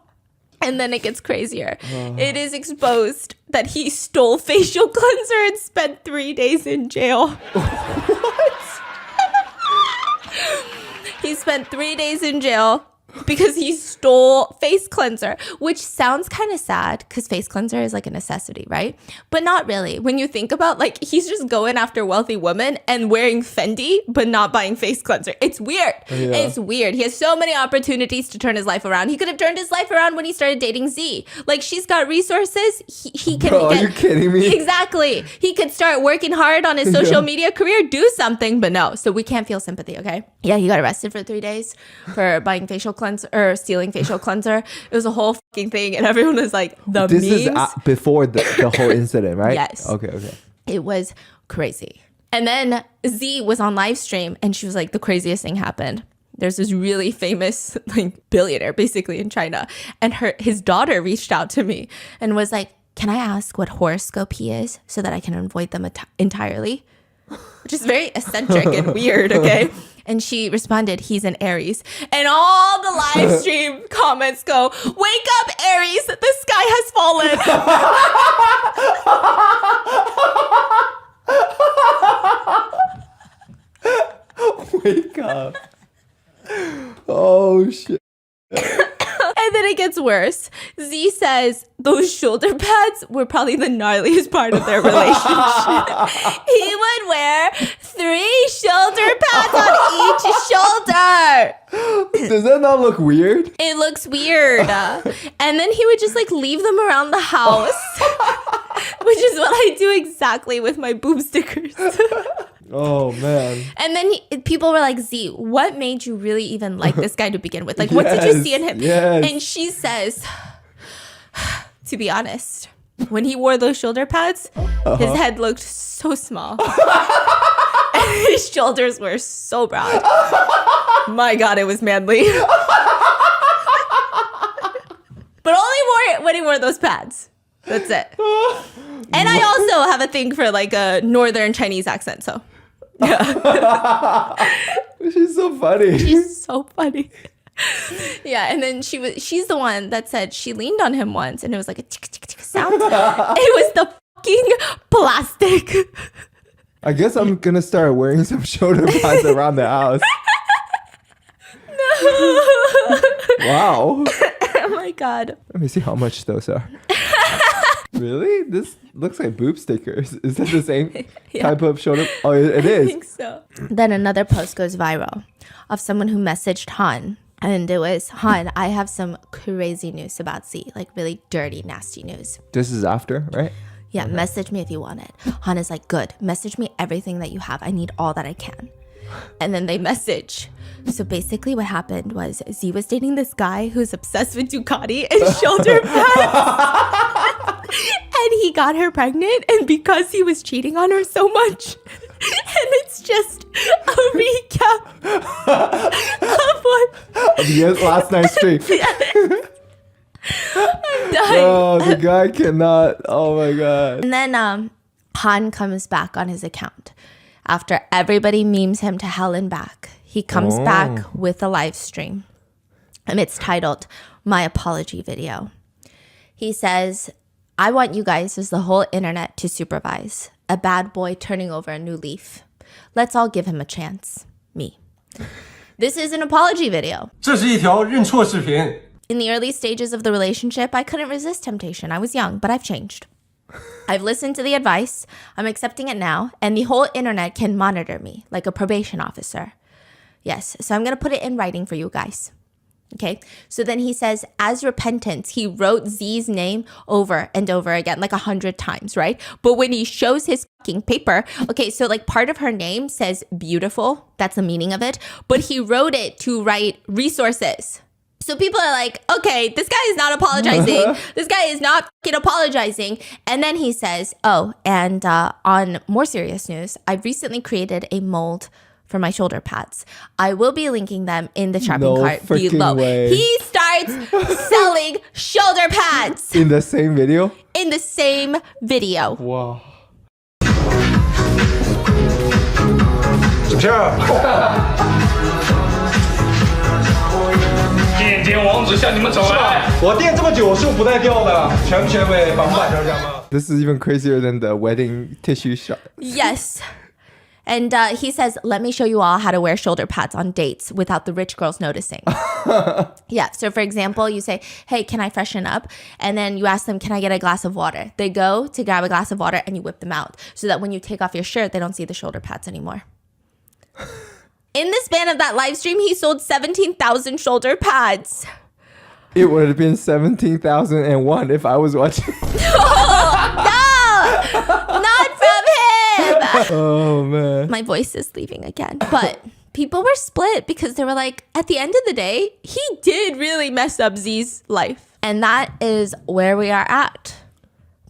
And then it gets crazier. It is exposed that he stole facial cleanser and spent 3 days in jail. What? He spent 3 days in jail because he stole face cleanser, which sounds kind of sad because face cleanser is like a necessity, right? But not really. When you think about, like, he's just going after wealthy women and wearing Fendi, but not buying face cleanser. It's weird. Yeah. It's weird. He has so many opportunities to turn his life around. He could have turned his life around when he started dating Z. Like, she's got resources. He can Bro, get... are you kidding me? Exactly. He could start working hard on his social media career, do something, but no. So we can't feel sympathy, okay? Yeah, he got arrested for 3 days for buying facial cleanser or stealing facial cleanser. It was a whole fucking thing, and everyone was like, the This memes. is before the whole incident, right? Yes. Okay. It was crazy. And then Z was on live stream, and she was like, the craziest thing happened. There's this really famous like billionaire basically in China, and his daughter reached out to me and was like, can I ask what horoscope he is so that I can avoid them entirely? Which is very eccentric and weird, okay? And she responded, he's an Aries. And all the live stream comments go, wake up, Aries, the sky has fallen. Wake up. Oh, shit. And then it gets worse. Z says those shoulder pads were probably the gnarliest part of their relationship. He would wear 3 shoulder pads on each shoulder. Does that not look weird? It looks weird. And then he would just like leave them around the house, which is what I do exactly with my boob stickers. Oh, man. And then people were like, Z, what made you really even like this guy to begin with? Like, what did you see in him? Yes. And she says, to be honest, when he wore those shoulder pads, his head looked so small. And his shoulders were so broad. My God, it was manly. But only when he wore those pads. That's it. And I also have a thing for like a northern Chinese accent, so. Yeah. She's so funny. She's so funny. Yeah, and then she's the one that said she leaned on him once and it was like a tick tick tick sound. It was the fucking plastic. I guess I'm gonna start wearing some shoulder pads around the house. Wow. Oh my God. Let me see how much those are. Really? This looks like boob stickers. Is that the same type of shoulder? Oh, it is. I think so. Then another post goes viral of someone who messaged Han. And it was, Han, I have some crazy news about Z. Like really dirty, nasty news. This is after, right? Yeah, message me if you want it. Han is like, good. Message me everything that you have. I need all that I can. And then they message. So basically what happened was Z was dating this guy who's obsessed with Ducati and shoulder pads. And he got her pregnant. And because he was cheating on her so much, and it's just a recap of what... Yes, last night's stream. I'm dying. Oh, the guy cannot. Oh my God. And then Han comes back on his account. After everybody memes him to hell and back, he comes back with a live stream. And it's titled, My Apology Video. He says, I want you guys as the whole internet to supervise. A bad boy turning over a new leaf. Let's all give him a chance. Me. This is an apology video. 这是一条认错视频。 In the early stages of the relationship, I couldn't resist temptation. I was young, but I've changed. I've listened to the advice. I'm accepting it now. And the whole internet can monitor me like a probation officer. Yes, so I'm going to put it in writing for you guys. Okay, so then he says, as repentance, he wrote Z's name over and over again, like 100 times, right? But when he shows his fucking paper, okay, so like part of her name says beautiful. That's the meaning of it. But he wrote it to write resources. So people are like, okay, this guy is not apologizing. This guy is not fucking apologizing. And then he says, oh, and on more serious news, I've recently created a mold for my shoulder pads. I will be linking them in the shopping cart freaking below. way. He starts selling shoulder pads In the same video? in the same video. Wow. 什么事儿？电电王子向你们走来。我垫这么久是不带掉的，全不全尾，绑不绑成这样吗？ This is even crazier than the wedding tissue shot. Yes. And he says, let me show you all how to wear shoulder pads on dates without the rich girls noticing. Yeah. So for example, you say, hey, can I freshen up? And then you ask them, can I get a glass of water? They go to grab a glass of water and you whip them out so that when you take off your shirt, they don't see the shoulder pads anymore. In the span of that live stream, he sold 17,000 shoulder pads. It would have been 17,001 if I was watching. Not from him. Oh, man. My voice is leaving again. But people were split because they were like, at the end of the day, he did really mess up Z's life. And that is where we are at.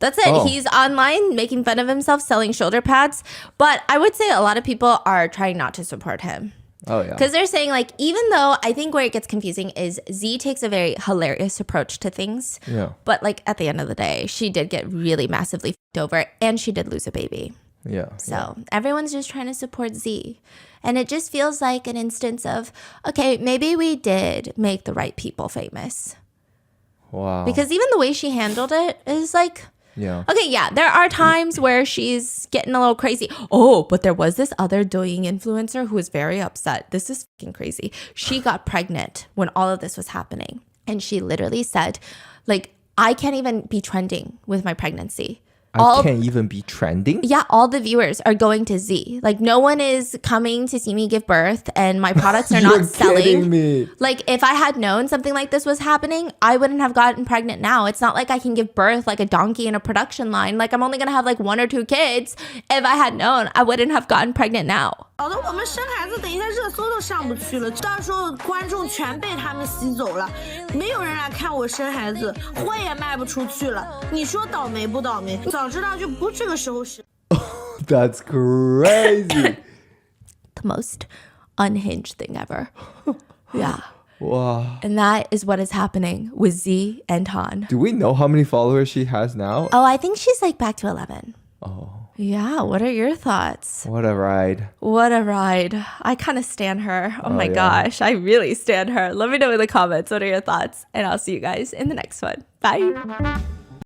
That's it. Oh. He's online making fun of himself, selling shoulder pads. But I would say a lot of people are trying not to support him. Oh, yeah. Because they're saying, like, even though I think where it gets confusing is Z takes a very hilarious approach to things. Yeah. But, like, at the end of the day, she did get really massively f***ed over and she did lose a baby. Yeah. So everyone's just trying to support Z. And it just feels like an instance of, okay, maybe we did make the right people famous. Wow. Because even the way she handled it is like, yeah. okay, yeah, there are times where she's getting a little crazy. Oh, but there was this other Douyin influencer who was very upset. This is fucking crazy. She got pregnant when all of this was happening. And she literally said, like, I can't even be trending with my pregnancy. I can't even be trending? Yeah, all the viewers are going to Z. Like, no one is coming to see me give birth and my products are not selling. Kidding me. Like, if I had known something like this was happening, I wouldn't have gotten pregnant now. It's not like I can give birth like a donkey in a production line. Like, I'm only going to have like 1 or 2 kids. If I had known, I wouldn't have gotten pregnant now. 搞得我们生孩子等一下热搜都上不去了，到时候观众全被他们吸走了，没有人来看我生孩子，货也卖不出去了。你说倒霉不倒霉？早知道就不这个时候是。That's crazy. The most unhinged thing ever. Yeah. Wow. And that is what is happening with Z and Han. Do we know how many followers she has now? Oh, I think she's like back to 11. Oh. Yeah, what are your thoughts? What a ride. What a ride. I kind of stan her. Oh my yeah. gosh, I really stan her. Let me know in the comments what are your thoughts, and I'll see you guys in the next one. Bye.